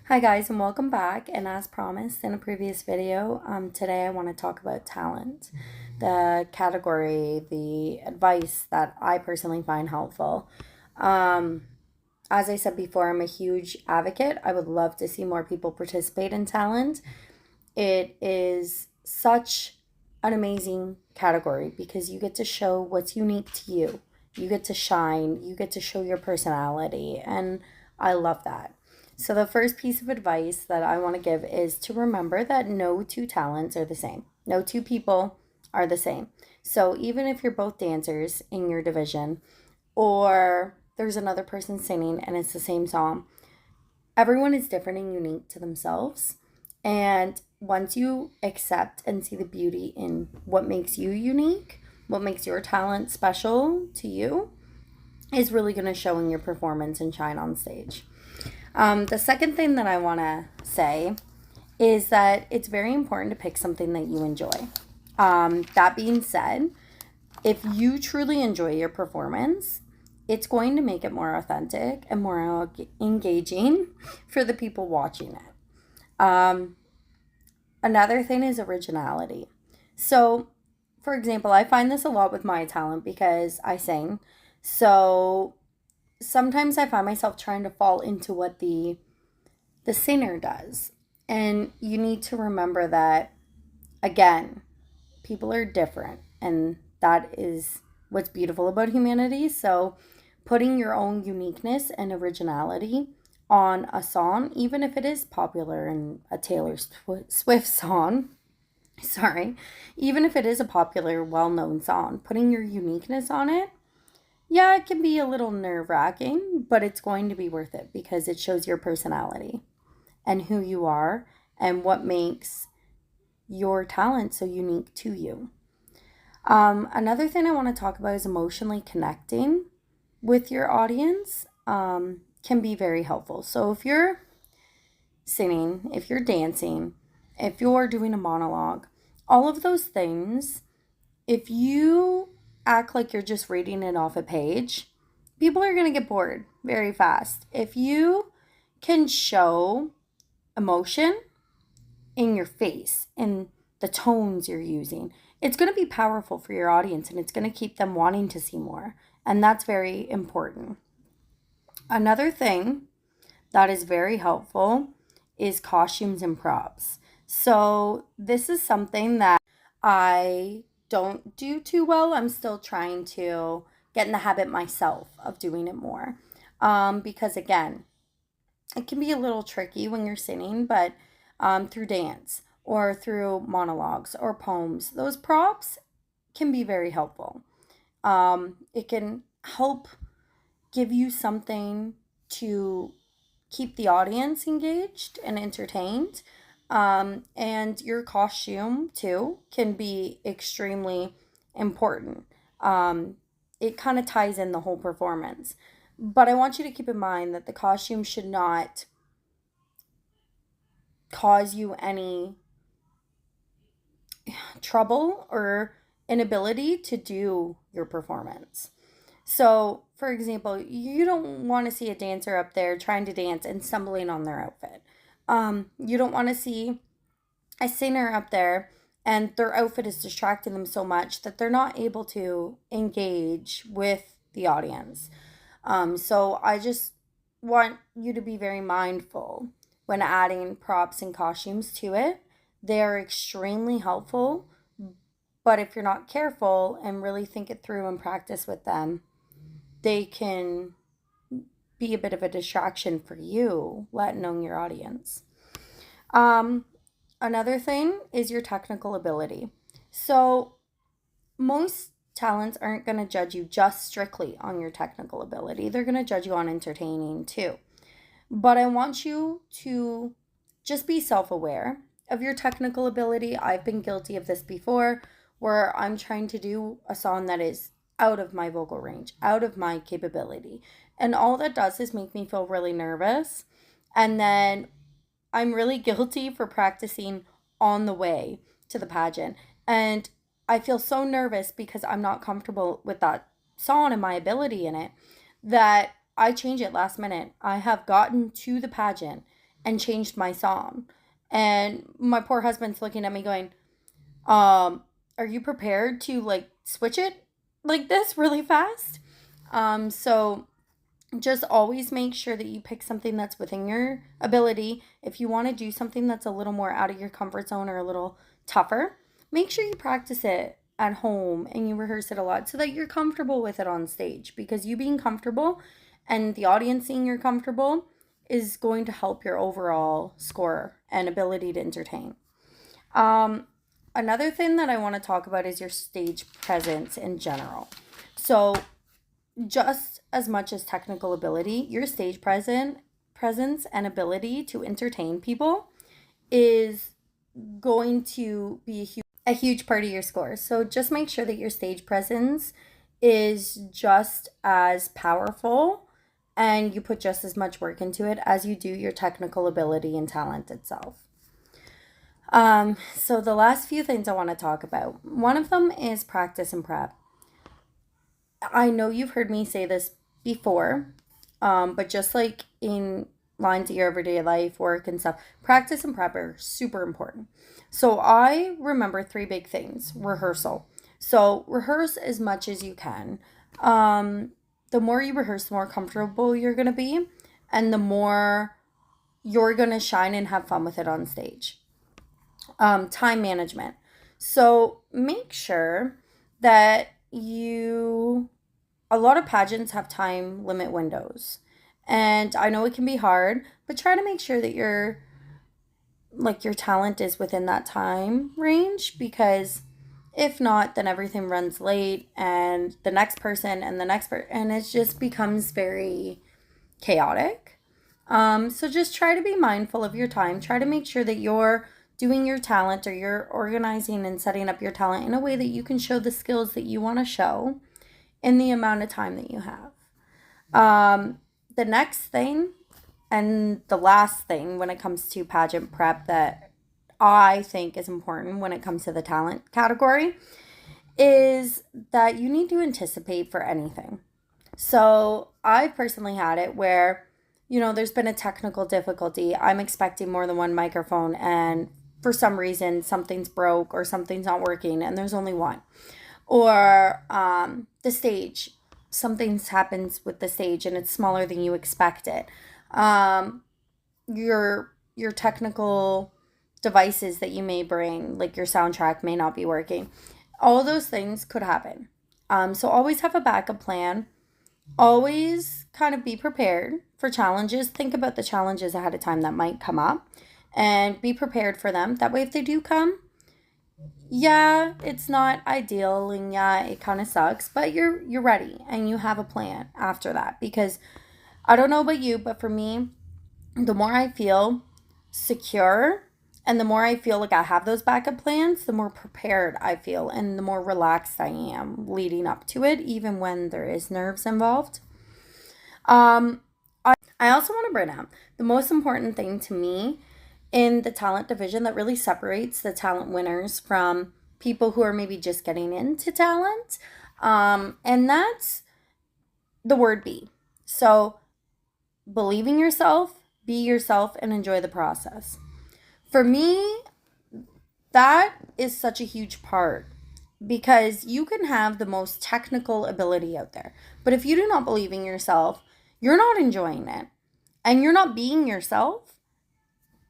Hi guys and welcome back, and as promised in a previous video, today I want to talk about talent, the category, the advice that I personally find helpful. Um, as I said before, I'm a huge advocate. I would love to see more people participate in talent. It is such an amazing category because you get to show what's unique to you. You get to shine, you get to show your personality, and I love that. So, the first piece of advice that I want to give is to remember that no two talents are the same. No two people are the same. So, even if you're both dancers in your division, or there's another person singing and it's the same song, everyone is different and unique to themselves. And once you accept and see the beauty in what makes you unique, what makes your talent special to you, is really going to show in your performance and shine on stage. The second thing that I want to say is that it's very important to pick something that you enjoy. That being said, if you truly enjoy your performance, it's going to make it more authentic and more engaging for the people watching it. Another thing is originality. So, for example, I find this a lot with my talent because I sing. So, sometimes I find myself trying to fall into what the singer does. And you need to remember that again, people are different, and that is what's beautiful about humanity. So, putting your own uniqueness and originality on a song, even if it is popular and a Taylor Swift song, sorry, even if it is a popular, well known song, putting your uniqueness on it, yeah, it can be a little nerve wracking, but it's going to be worth it because it shows your personality and who you are and what makes your talent so unique to you. Another thing I want to talk about is emotionally connecting with your audience can be very helpful. So if you're singing, if you're dancing, if you're doing a monologue, all of those things, if you act like you're just reading it off a page, people are going to get bored very fast. If you can show emotion in your face, in the tones you're using, it's going to be powerful for your audience and it's going to keep them wanting to see more. And that's very important. Another thing that is very helpful is costumes and props. So, this is something that I don't do too well. I'm still trying to get in the habit myself of doing it more. Because, again, it can be a little tricky when you're singing, but through dance or through monologues or poems, those props can be very helpful. It can help give you something to keep the audience engaged and entertained. And your costume, too, can be extremely important. It kind of ties in the whole performance. But I want you to keep in mind that the costume should not cause you any trouble or inability to do your performance. So, for example, you don't want to see a dancer up there trying to dance and stumbling on their outfit. You don't want to see a singer up there and their outfit is distracting them so much that they're not able to engage with the audience. So, I just want you to be very mindful when adding props and costumes to it. They are extremely helpful, but if you're not careful and really think it through and practice with them, they can be a bit of a distraction for you, let alone your audience. Um, Another thing is your technical ability. So, most talents aren't going to judge you just strictly on your technical ability, they're going to judge you on entertaining too. But I want you to just be self aware of your technical ability. I've been guilty of this before where I'm trying to do a song that is out of my vocal range, out of my capability. And all that does is make me feel really nervous. And then I'm really guilty for practicing on the way to the pageant. And I feel so nervous because I'm not comfortable with that song and my ability in it that I change it last minute. I have gotten to the pageant and changed my song. And my poor husband's looking at me going, are you prepared to like switch it like this really fast? So just always make sure that you pick something that's within your ability. If you want to do something that's a little more out of your comfort zone or a little tougher, make sure you practice it at home and you rehearse it a lot so that you're comfortable with it on stage, because you being comfortable and the audience seeing you're comfortable is going to help your overall score and ability to entertain. Another thing that I want to talk about is your stage presence in general. So just as much as technical ability, your stage presence and ability to entertain people is going to be a huge part of your score. So just make sure that your stage presence is just as powerful and you put just as much work into it as you do your technical ability and talent itself. So the last few things I want to talk about, one of them is practice and prep. I know you've heard me say this before, but just like in lines of your everyday life, work, and stuff, practice and prep are super important. So I remember 3 big things. Rehearsal. So rehearse as much as you can. The more you rehearse, the more comfortable you're going to be, and the more you're going to shine and have fun with it on stage. Time management. So make sure that a lot of pageants have time limit windows. And I know it can be hard, but try to make sure that your talent is within that time range, because if not, then everything runs late and the next person and the next person, and it just becomes very chaotic. So just try to be mindful of your time. Try to make sure that you're doing your talent, or you're organizing and setting up your talent in a way that you can show the skills that you want to show in the amount of time that you have. The next thing and the last thing when it comes to pageant prep that I think is important when it comes to the talent category is that you need to anticipate for anything. So I've personally had it where, there's been a technical difficulty. I'm expecting more than one microphone, and for some reason something's broke or something's not working and there's only one. Or the stage, something happens with the stage and it's smaller than you expected. Your technical devices that you may bring, like your soundtrack, may not be working. All those things could happen. So always have a backup plan. Always kind of be prepared for challenges. Think about the challenges ahead of time that might come up and be prepared for them. That way, if they do come, yeah, it's not ideal and yeah, it kind of sucks, but you're ready and you have a plan after that. Because I don't know about you, but for me, the more I feel secure and the more I feel like I have those backup plans, the more prepared I feel and the more relaxed I am leading up to it, even when there is nerves involved. I also want to bring up the most important thing to me in the talent division that really separates the talent winners from people who are maybe just getting into talent. And that's the word be. So believe in yourself, be yourself, and enjoy the process. For me, that is such a huge part, because you can have the most technical ability out there, but if you do not believe in yourself, you're not enjoying it, and you're not being yourself,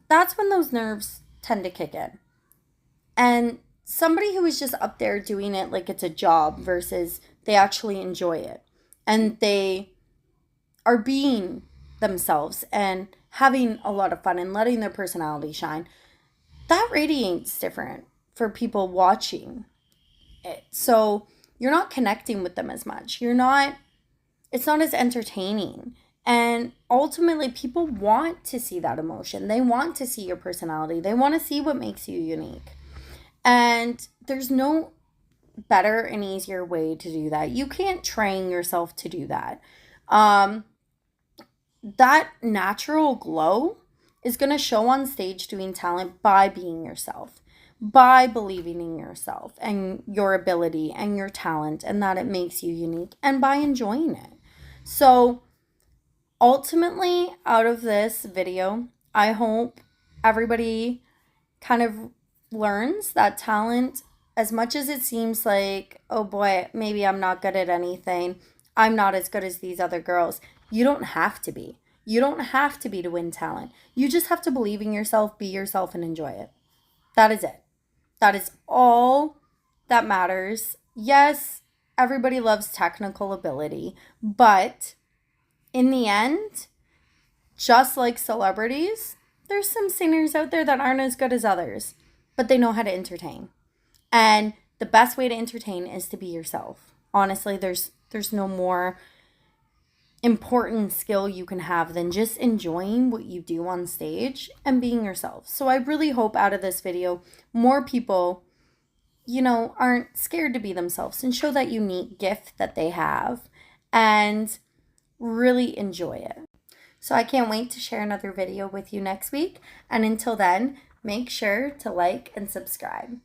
that's when those nerves tend to kick in. And somebody who is just up there doing it like it's a job versus they actually enjoy it and they are being themselves and having a lot of fun and letting their personality shine, that radiates different for people watching it. So you're not connecting with them as much. It's not as entertaining. And ultimately, people want to see that emotion. They want to see your personality. They want to see what makes you unique. And there's no better and easier way to do that. You can't train yourself to do that. That natural glow is going to show on stage doing talent by being yourself, by believing in yourself and your ability and your talent and that it makes you unique, and by enjoying it. So ultimately, out of this video, I hope everybody kind of learns that talent, as much as it seems like, oh boy, maybe I'm not good at anything, I'm not as good as these other girls. You don't have to be. You don't have to be to win talent. You just have to believe in yourself, be yourself, and enjoy it. That is it. That is all that matters. Yes, everybody loves technical ability, but in the end, just like celebrities, there's some singers out there that aren't as good as others, but they know how to entertain. And the best way to entertain is to be yourself. Honestly, there's no more important skill you can have than just enjoying what you do on stage and being yourself. So I really hope out of this video, more people, aren't scared to be themselves and show that unique gift that they have and really enjoy it. So I can't wait to share another video with you next week. And until then, make sure to like and subscribe.